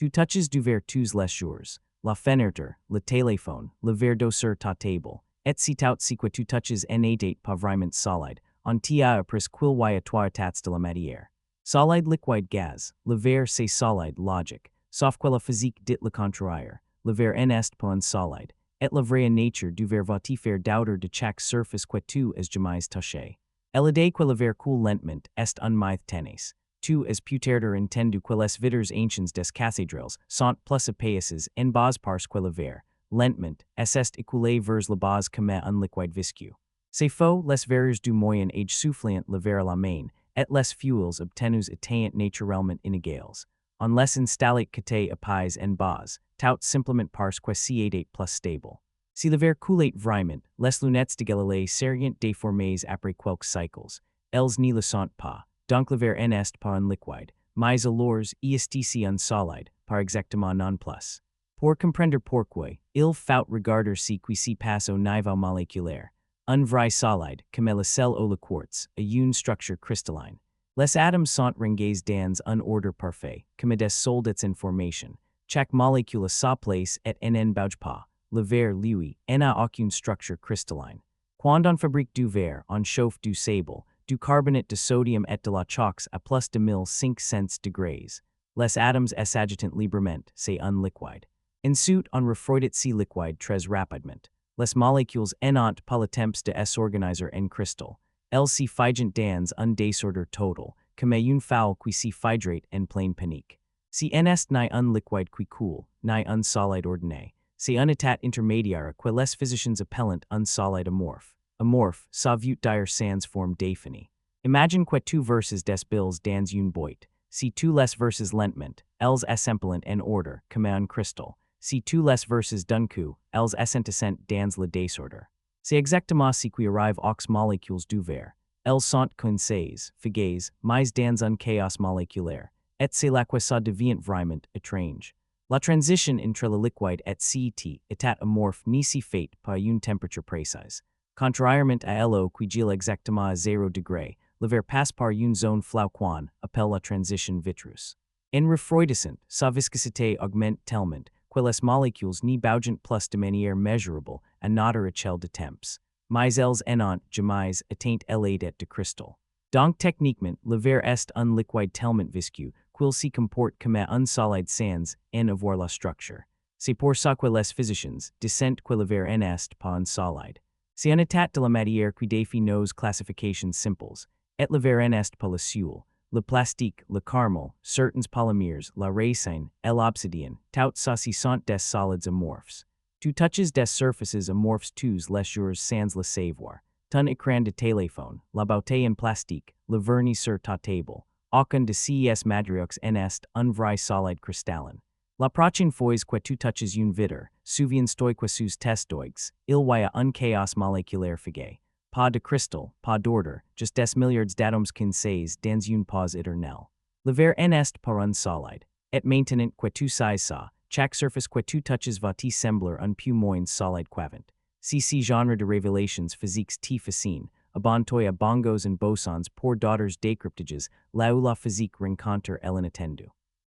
touches du verre tous les jours, la fenêtre, le téléphone, le verre d'eau sur ta table, et si tout ce que tu touches n'est pas vraiment solide, on t'a appris qu'il y a trois états de la matière. Solide, liquide, gaz, le verre c'est solide, logique, sauf que la physique dit le contraire, le verre n'est pas solide, et la vraie nature du verre va te faire douter de chaque surface que tu as jamais touché. L'idée que le verre coule lentement est un mythe tennis. Tu es peut-être entendu que les vitres anciennes des cathédrales sont plus épaisses en bas parce que le verre, lentement, est écoulé vers la base comme un liquide visqueux. C'est faux, les verres du moyen âge soufflant le verre à la main, et les fuels obtenus étant naturellement inégales. On les installe qu'était épais en bas, tout simplement parce que c'est plus stable. Si le verre coulait vraiment, les lunettes de Galilée seraient déformées après quelques cycles. Elles ne le sont pas. Donc le verre n'est pas un liquide, mais alors est un solide, par exactement non plus. Pour comprendre pourquoi, il faut regarder ce qui se passe au niveau moléculaire. Un vrai solide, comme le sel ou le quartz, a une structure cristalline. Les atomes sont rangés dans un ordre parfait, comme des soldats en formation. Chaque molécule a sa place et n'en bouge pas. Le verre, lui, n'a aucune structure cristalline. Quand on fabrique du verre, on chauffe du sable, du carbonate de sodium et de la chalk à plus de 1500 degrés. Les atomes s'agitent librement, c'est un liquide. Ensuite, on refroidit ce liquide très rapidement. Les molécules n'ont pas le temps de s'organiser en cristal. Elles se figent dans un désordre total, comme une foule qui se hydrate en pleine panique. Si n'est ni un liquide qui coule, ni un solide ordonné, c'est un état intermédiaire que les physiciens appellent un solide amorphe. Amorphe, ça veut dire sans forme définie. Imagine que tu verses des billes dans une boîte. Si tu les verses lentement, elles assemblent en ordre, comme un cristal. Si tu les verses d'un coup, elles assentent dans le désordre. C'est exactement ce qui arrive aux molécules du verre. Elles sont coincées, figées, mais dans un chaos moléculaire. Et c'est là que ça devient vraiment étrange. La transition entre le liquide et cet état amorphe ne se fait pas à une température précise. Contrairement à l'eau qui gèle exactement à 0 degré, le verre passe par une zone floue qu'on appelle la transition vitreuse. En refroidissant, sa viscosité augmente tellement que les molécules ne bougent plus de manière mesurable à notre échelle de temps. Mais elles n'ont jamais atteint l'état de cristal. Donc techniquement, le verre est un liquide tellement visqueux qu'il se comporte comme un solide sans en avoir la structure. C'est pour ça que les physiciens disent que le verre n'est pas un solide. C'est un état de la matière qui défie nos classifications simples, et le verre n'est pas le seul. Le plastique, le caramel, certains polymères, la résine, et l'obsidienne, tout ça sont des solides amorphes. Tu touches des surfaces amorphes tous les jours sans le savoir. Ton écran de téléphone, la bouteille en plastique, le vernis sur ta table, aucun de ces matériaux n'est un vrai solide cristallin. La prochaine fois que tu touches une vitre, souviens-toi que sous tes doigts, il y a un chaos moléculaire figé. Pas de cristal, pas d'ordre, juste des milliards d'atomes coincés dans une pause éternelle. Le verre n'est pas un solide. Et maintenant que tu sais ça, chaque surface que tu touches va te sembler un peu moins solide qu'avant. Si ce genre de révélations physiques te fascine, abonne-toi à bongos et bosons pour d'autres décryptages là où la physique rencontre l'inattendu.